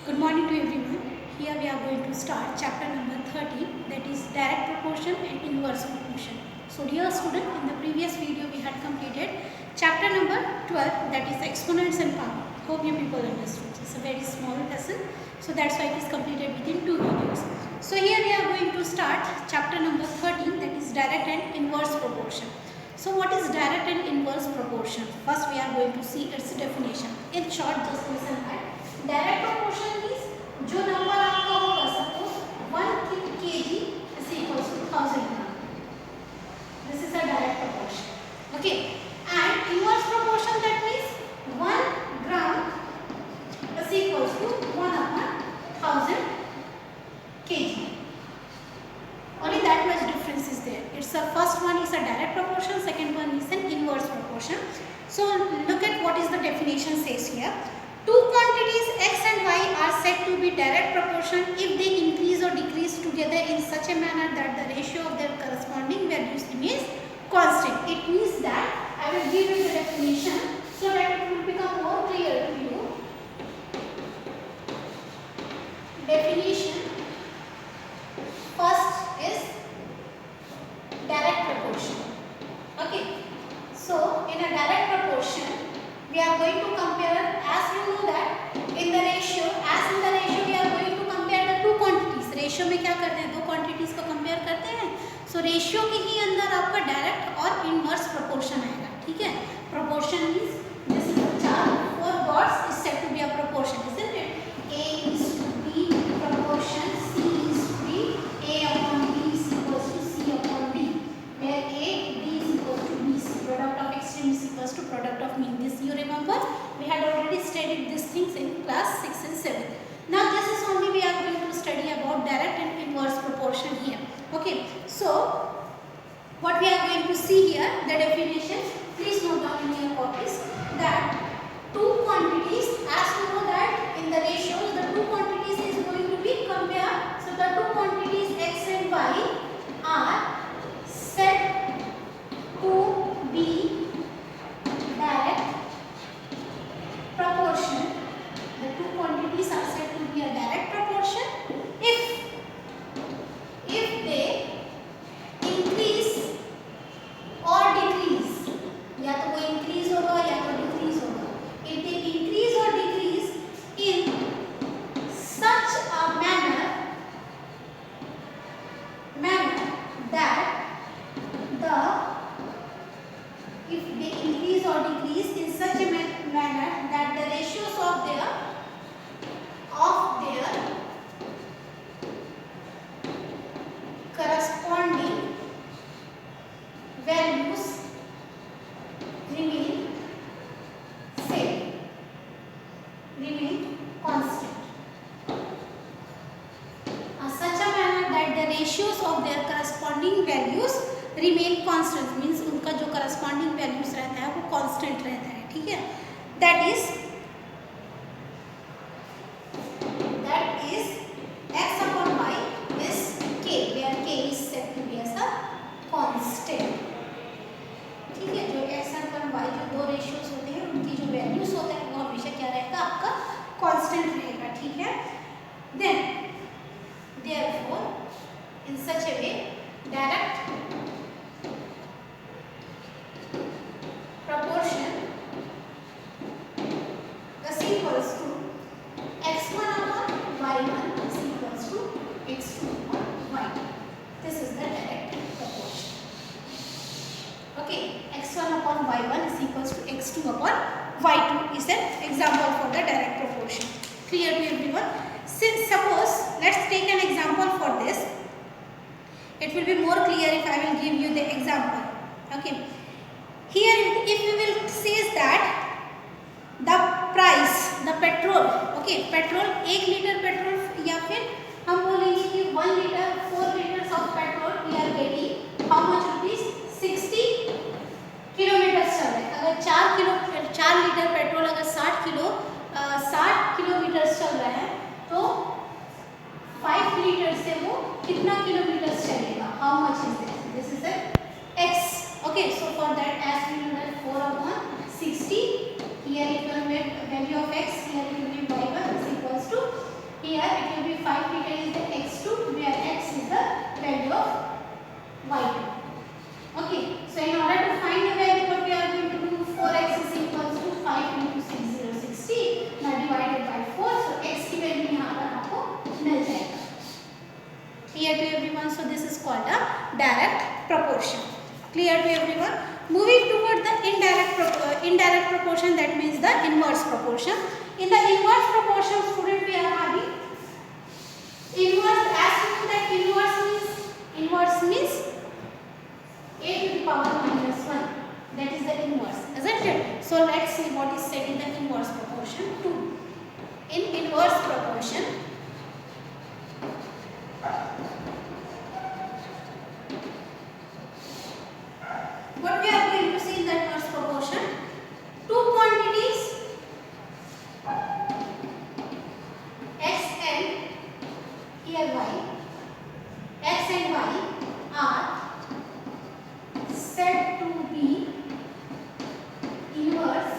Good morning to everyone. Here we are going to start chapter number 13, that is direct proportion and inverse proportion. So dear student, in the previous video we had completed chapter number 12, that is exponents and power. Hope you people understood. It's a very small lesson, so that's why it is completed within 2 videos. So here we are going to start chapter number 13, that is direct and inverse proportion. So what is direct and inverse proportion? First we are going to see its definition. In short, just listen that. Direct proportion means जो number आपका होगा suppose 1 kg is equals to 1000 gram. This is a direct proportion. Okay. And inverse proportion, that means 1 gram is equals to 1 upon 1000 kg. Only that much difference is there. It's a first one is a direct proportion, second one is an inverse proportion. So look at what is the definition says here. Two quantities x and y are said to be direct proportion if they increase or decrease together in such a manner that the ratio of their corresponding values remains constant. It means that I will give you the definition so that it will become more clear to you. Definition first is direct proportion. Okay. So in a direct proportion we are going to compare, as you know that in the ratio, we are going to compare the two quantities. Ratio में क्या करते हैं, दो quantities को compare करते हैं. So ratio के ही अंदर आपका डायरेक्ट और इनवर्स प्रोपोर्शन आएगा. ठीक है. Proportion means this is a chart for gods is said to be a proportion, isn't it? A is to B proportion, C is to B, A upon B is equals to C upon D, where A, B is equals to B, product of extreme is equals to product of mean. This you remember, we had already studied these things in class 6 and 7. Now this is only we are going to study about direct and inverse proportion here. Okay, so what we are going to see here, the definition, please note down in your copies, that two quantities, as you know that in the ratios the two quantities is going to be compared. So the two quantities x and y are said to be direct proportion. The two quantities are said to be a direct proportion if they increase or decrease. या तो वो increase होगा या तो decrease होगा. If they increase or decrease in such a manner that if they increase or decrease in such a manner that the ratios of their corresponding values remain constant. Such a manner that the ratios of their corresponding values remain constant means उनका जो corresponding values रहता है वो constant रहता है. ठीक है. That is x upon y is k, where k is said to be as a constant. ठीक है. जो x upon y जो दो ratios होते हैं उनकी जो values होते हैं वो हमेशा क्या रहेगा, आपका constant रहेगा. ठीक है. Then therefore in such a way direct proportion is equals to x1 upon y1 is equals to x2 upon y2. This is the direct proportion. Okay, x1 upon y1 is equals to x2 upon y2 is an example for the direct proportion. Clear to everyone? Since suppose let's take an example for this. It will be more clear if I will give you the example. Okay. Here if we will say that the price, the petrol, okay, petrol 1 liter petrol या फिर हम बोलेंगे कि 1 liter 4 liters of petrol we are getting how much rupees 60 kilometre चल रहे हैं. अगर 4 litre petrol अगर 60 किलोमीटर चल रहा है तो 5 लीटर से वो कितना किलोमीटर चलेगा, how much is this? This is a x. Okay, so for that as we know that 4 upon 60, here it will be value of x, here it will be y1 is equals to indirect proportion, that means the inverse proportion. In the inverse proportion, student, we are having inverse. As you know that inverse means a to the power minus 1. That is the inverse, isn't it? So let's see what is said in the inverse proportion 2. In inverse proportion, what we are going to see in the inverse proportion, two quantities x and here y, x and y are said to be inverse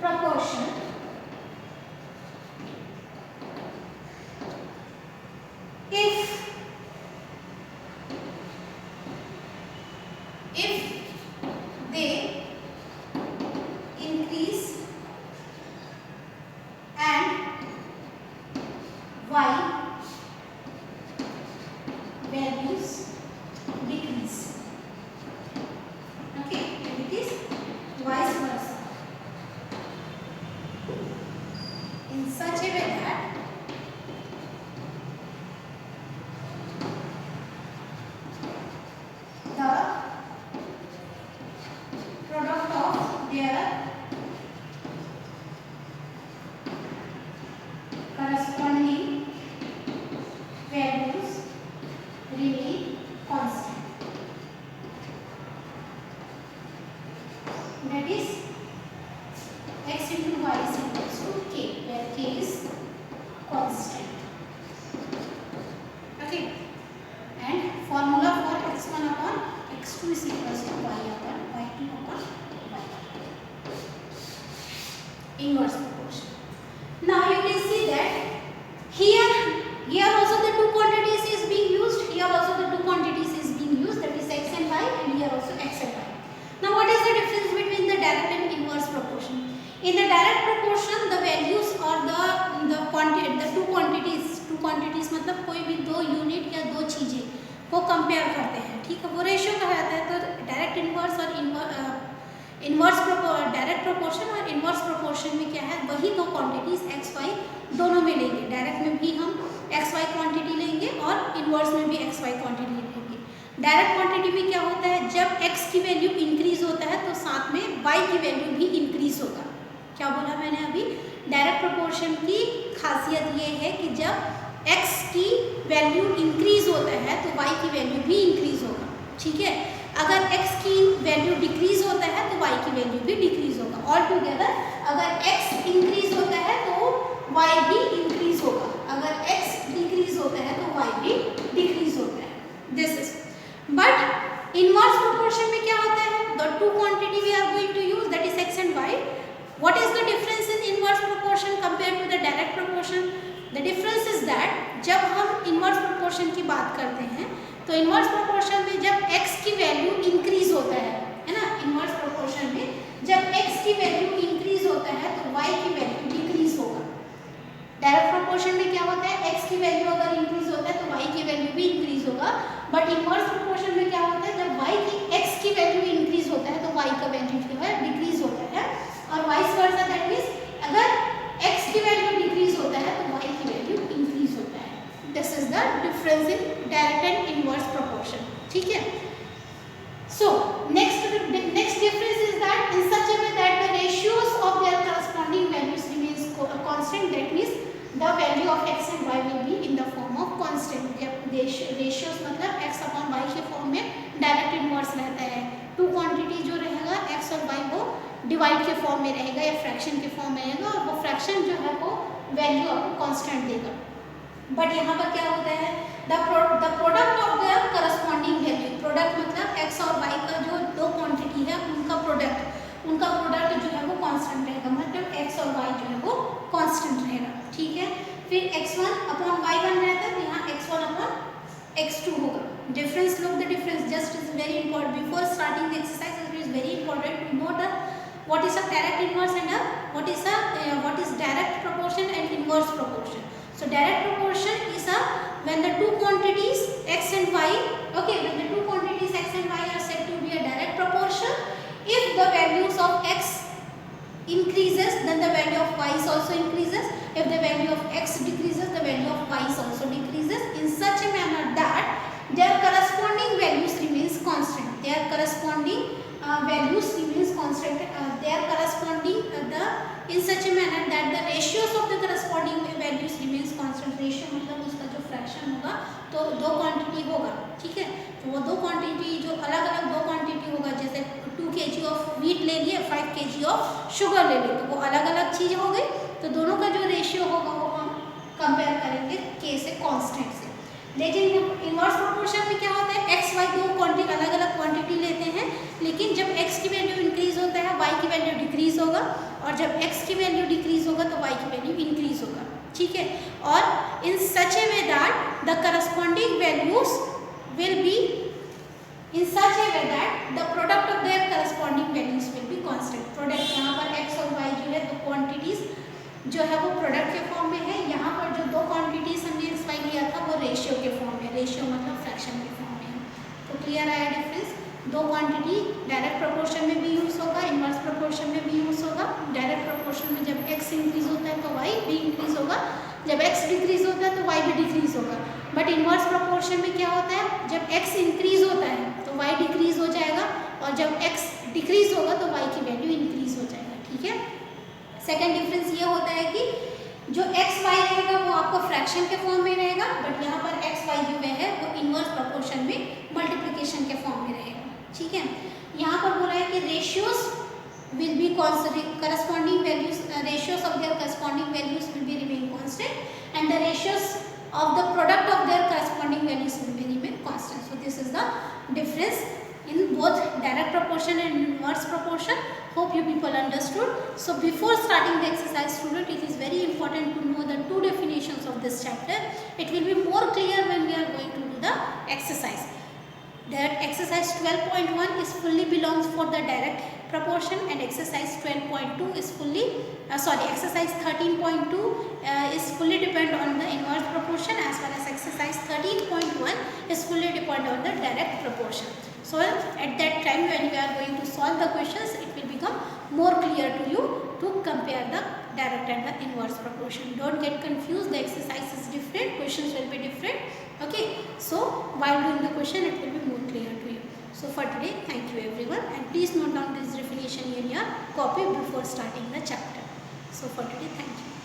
proportion if they increase and y values decrease. Okay, and it is vice versa. In such a way that the product of their corresponding values remain constant. That is x into y is equals to k, where k is constant. Okay, and formula for x1 upon x2 is equals to y upon y2 upon y. Inverse proportion. Now you can see that here also the two quantities is being used, here also the two quantities is being used, that is x and y, and here also x and y. Now what is the difference between the direct and inverse proportion? In the direct proportion, the values or the two quantities मतलब कोई भी दो unit या दो चीजें को compare करते हैं, ठीक है, वो रेशियो कहलाता है. तो डायरेक्ट इनवर्स और डायरेक्ट प्रोपोर्शन और इनवर्स प्रोपोर्शन में क्या है, वही दो क्वांटिटीज एक्स वाई दोनों में लेंगे. डायरेक्ट में भी हम एक्स वाई क्वांटिटी लेंगे और इनवर्स में भी एक्स वाई क्वांटिटी लेंगे. डायरेक्ट क्वांटिटी में क्या होता है, जब x की वैल्यू इंक्रीज होता है तो साथ में y की वैल्यू भी इंक्रीज होगा. क्या बोला मैंने अभी, डायरेक्ट प्रोपोर्शन की खासियत ये है कि जब x की वैल्यू इंक्रीज होता है तो y की वैल्यू भी इंक्रीज होगा. ठीक है, अगर x की वैल्यू डिक्रीज होता है तो y की वैल्यू भी डिक्रीज होगा. ऑल टुगेदर अगर x इंक्रीज होता है तो y भी इंक्रीज होगा, अगर x डिक्रीज होता है तो y भी डिक्रीज होता है. This is But inverse proportion में क्या होता है, the two quantity we are going to use, that is x and y. What is the difference in inverse proportion compared to the direct proportion? The difference is that जब हम inverse proportion की बात करते हैं तो inverse proportion में जब x की वैल्यू इंक्रीज होता है ना, inverse proportion में जब x की वैल्यू इंक्रीज होता है तो y की वैल्यू डिक्रीज होगा. डायरेक्ट प्रोपोर्शन में क्या होता है, x की वैल्यू अगर इंक्रीज होता है तो y की वैल्यू भी इंक्रीज होगा. बट इनवर्स प्रोपोर्शन में क्या होता है, जब x की वैल्यू इंक्रीज होता है तो y का वैल्यू जो है डिक्रीज होता है, और वाइस वर्सा, दैट मींस अगर x की वैल्यू डिक्रीज होता है तो y की वैल्यू इंक्रीज होता है. This is the difference in direct and inverse proportion. ठीक है, so next difference is that in such a way that the ratios of their corresponding values remains constant, that means the value of x and y will be in the form of constant. ratios मतलब x upon y के form में direct inverse रहता है. To quantity जो रहेगा x और y वो divide के फॉर्म में रहेगा या फ्रैक्शन के फॉर्म में रहेगा, और वो फ्रैक्शन जो है वो वैल्यू आपको कांस्टेंट देगा. बट यहाँ पर क्या होता है, the product of the corresponding value, product मतलब x और y का जो दो क्वांटिटी है उनका प्रोडक्ट जो है वो कांस्टेंट रहेगा, मतलब x और y जो है वो कांस्टेंट रहेगा. ठीक है, फिर x1 अपॉन y1 रहता है तो यहाँ x1 अपॉन x2 होगा. Difference, look the difference, just is very important. Before starting the exercise it is very important to know the what is a direct inverse and what is direct proportion and inverse proportion. So direct proportion is when the two quantities x and y, okay, when the two quantities x and y are said to be a direct proportion if if the values of x increases, then the value of y is also increases. If the value of x decreases, the value of y is also decreases in such a manner that their corresponding values remains constant. Their corresponding values remains constant. Their corresponding in such a manner that the ratios of the corresponding values remains constant. Ratio मतलब उसका जो fraction होगा तो दो quantity होगा, ठीक है। तो वो दो quantity जो अलग अलग दो quantity होगा, जैसे 2 kg ऑफ वीट ले लिए, 5 kg ऑफ शुगर ले लिए, तो वो अलग अलग चीज़ हो गई। तो दोनों का जो रेशियो होगा वो हम कंपेयर करेंगे के से कांस्टेंट से। लेकिन इनवर्स प्रोपोर्शन में क्या होता है, एक्स वाई दो क्वांटिटी अलग अलग क्वांटिटी लेते हैं, लेकिन जब एक्स की वैल्यू इंक्रीज होता है वाई की वैल्यू डिक्रीज होगा, और जब एक्स की वैल्यू डिक्रीज होगा तो वाई की वैल्यू इंक्रीज होगा, ठीक है। और in such a way that the corresponding values will be in such a way that the product of their corresponding values will be constant. Product यहाँ पर x और y जो है दो quantities जो है वो product के फॉर्म में है, यहाँ पर जो दो quantities हमने x y लिया था वो ratio के फॉर्म में, ratio मतलब fraction के फॉर्म में है। तो क्लियर आया डिफरेंस। दो क्वांटिटी डायरेक्ट प्रोपोर्शन में भी यूज़ होगा, इनवर्स प्रोपोर्शन में भी यूज़ होगा। डायरेक्ट प्रोपोर्शन में जब x इंक्रीज होता है तो y भी इंक्रीज होगा, जब x डिक्रीज होता है तो y भी डिक्रीज होगा। बट इनवर्स प्रोपोर्शन में क्या होता है, जब x इंक्रीज होता है तो y डिक्रीज हो जाएगा, और जब x डिक्रीज होगा तो y की वैल्यू इंक्रीज हो जाएगा, ठीक है। सेकेंड डिफरेंस ये होता है कि जो x y रहेगा वो आपको फ्रैक्शन के फॉर्म में रहेगा, बट यहाँ पर x y जो है वो इनवर्स प्रोपोर्शन में मल्टीप्लिकेशन के फॉर्म में रहेगा, ठीक है। यहाँ पर बोला है कि ratios will be corresponding values, ratios of their corresponding values will be remain constant, and the ratios of the product of their corresponding values will be remain constant. So this is the difference in both direct proportion and inverse proportion. Hope you people understood. So before starting the exercise, student, it is very important to know the two definitions of this chapter. It will be more clear when we are going to do the exercise. That exercise 12.1 is fully belongs for the direct proportion, and exercise 12.2 is fully exercise 13.2 is fully depend on the inverse proportion, as well as exercise 13.1 is fully depend on the direct proportion. So at that time when we are going to solve the questions, it will become more clear to you to compare the direct and the inverse proportion. Don't get confused, the exercise is different, questions will be different, okay. So while doing the question it will be more clear to you. So for today, thank you everyone, and please note down this definition in your copy before starting the chapter. So for today, thank you.